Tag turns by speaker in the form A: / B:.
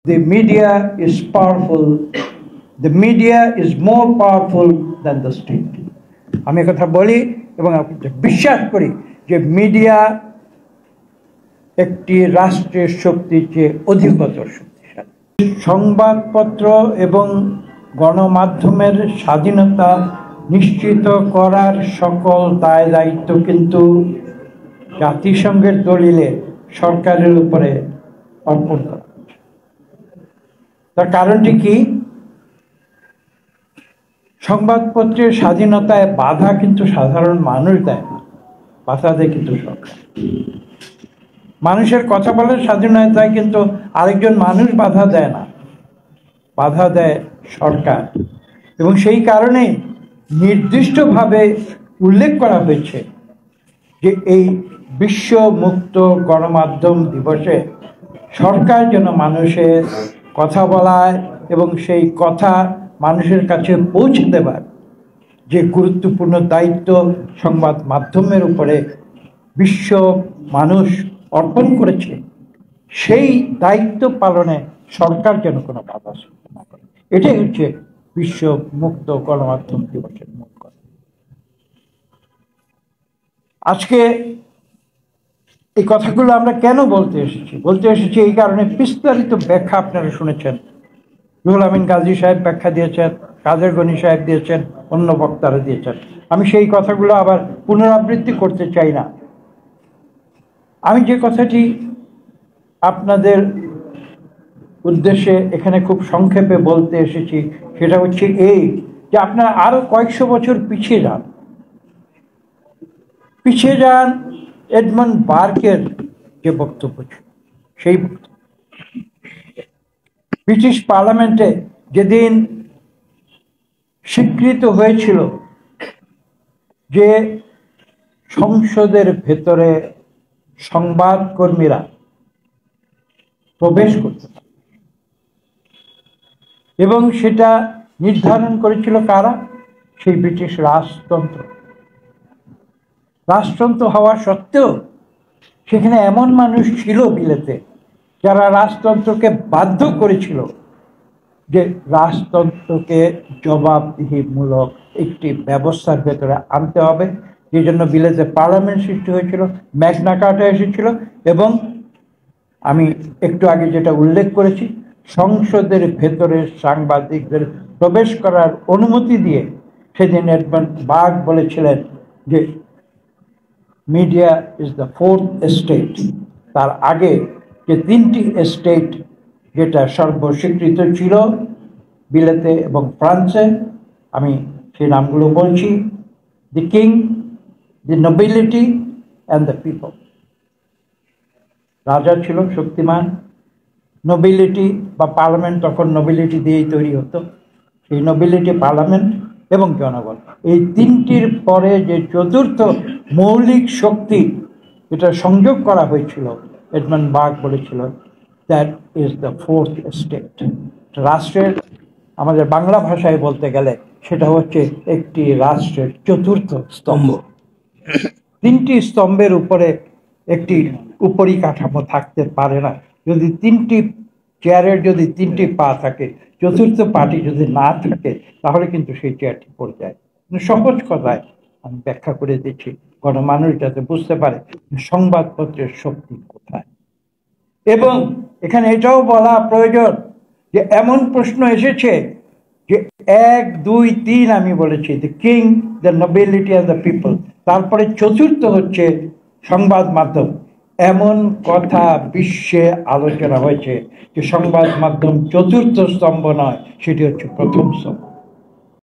A: The media is powerful. The media is more powerful than the state. আমি কথা বলি এবং বিশ্বাস করি যে মিডিয়া একটি রাষ্ট্রের শক্তির চেয়ে অধিকতর শক্তিশালী। সংবাদপত্র এবং গণমাধ্যমের স্বাধীনতা নিশ্চিত করার সকল দায় দায়িত্ব কিন্তু জাতিসংঘের দলিলে সরকারের উপরে অর্পণ করা। তার কারণটি কি? সংবাদপত্রের স্বাধীনতায় বাধা কিন্তু সাধারণ মানুষ দেয় না, বাধা দেয় কিন্তু সরকার। মানুষের কথা বলার স্বাধীনতায় কিন্তু আরেকজন মানুষ বাধা দেয় না, বাধা দেয় সরকার। এবং সেই কারণে নির্দিষ্টভাবে উল্লেখ করা হয়েছে যে এই বিশ্ব মুক্ত গণমাধ্যম দিবসে সরকার যেন মানুষের কথা বলায় এবং সেই কথা মানুষের কাছে পৌঁছে দেবার যে গুরুত্বপূর্ণ দায়িত্ব সংবাদ মাধ্যমের উপরে বিশ্ব মানুষ অর্পণ করেছে, সেই দায়িত্ব পালনে সরকার যেন কোনো বাধা সৃষ্টি না করে। এটাই হচ্ছে বিশ্ব মুক্ত গণমাধ্যম দিবসের মূল কথা। আজকে এই কথাগুলো আমরা কেন বলতে এসেছি এই কারণে বিস্তারিত ব্যাখ্যা আপনারা শুনেছেন। রুহুল আমিন গাজী সাহেব ব্যাখ্যা দিয়েছেন, কাদের গনি সাহেব দিয়েছেন, অন্য বক্তারা দিয়েছেন। আমি সেই কথাগুলো আবার পুনরাবৃত্তি করতে চাই না। আমি যে কথাটি আপনাদের উদ্দেশ্যে এখানে খুব সংক্ষেপে বলতে এসেছি সেটা হচ্ছে এই যে আপনারা আরো কয়েকশো বছর পিছিয়ে যান এডমন্ড বার্কের যে বক্তব্য ছিল, সেই বক্তব্য ব্রিটিশ পার্লামেন্টে যেদিন স্বীকৃত হয়েছিল যে সংসদের ভেতরে সংবাদকর্মীরা প্রবেশ করতে পারে, এবং সেটা নির্ধারণ করেছিল কারা? সেই ব্রিটিশ রাজতন্ত্র হওয়া সত্ত্বেও সেখানে এমন মানুষ ছিল বিলেতে যারা রাজতন্ত্রকে বাধ্য করেছিল যে রাজতন্ত্রকে জবাবদিহিমূলক একটি ব্যবস্থার ভেতরে আনতে হবে। যে জন্য বিলেতে পার্লামেন্ট সৃষ্টি হয়েছিল, ম্যাগনা কার্টা এসেছিল, এবং আমি একটু আগে যেটা উল্লেখ করেছি, সংসদের ভেতরে সাংবাদিকদের প্রবেশ করার অনুমতি দিয়ে সেদিন এডমন্ড বার্ক বলেছিলেন যে media is the fourth estate. তার আগে যে তিনটি এস্টেট যেটা সর্বস্বীকৃত ছিল বিলেতে এবং ফ্রান্সে, আমি সেই নামগুলো বলছি: the king, the nobility and the people. রাজা ছিল শক্তিমান, নোবিলিটি বা পার্লামেন্ট তখন নোবিলিটি দিয়েই তৈরি হতো, সেই নোবিলিটি পার্লামেন্ট এবং জনগণ। এই তিনটির পরে যে চতুর্থ মৌলিক শক্তি যেটা সংযোগ করা হয়েছিল, এডমন্ড বার্ক বলেছিল that is the fourth state. রাষ্ট্রের, আমাদের বাংলা ভাষায় বলতে গেলে সেটা হচ্ছে একটি রাষ্ট্রের চতুর্থ স্তম্ভ। তিনটি স্তম্ভের উপরে একটি উপরিকাঠামো থাকতে পারে না। যদি তিনটি চেয়ারের যদি তিনটি পা থাকে, চতুর্থ পাটি যদি না থাকে, তাহলে কিন্তু সেই চেয়ারটি পড়ে যায়। সহজ কথায় আমি ব্যাখ্যা করে দিচ্ছি গণমানুষ যাতে বুঝতে পারে সংবাদপত্রের শক্তি কোথায়। এবং এখানে এটাও বলা প্রয়োজন যে এমন প্রশ্ন এসেছে যে 1, 2, 3 আমি বলেছি, the king, the nobility and the people, তারপরে চতুর্থ হচ্ছে সংবাদ মাধ্যম। এমন কথা বিশ্বে আলোচনা হয়েছে যে সংবাদ মাধ্যম চতুর্থ স্তম্ভ নয়, সেটি হচ্ছে প্রথম স্তম্ভ।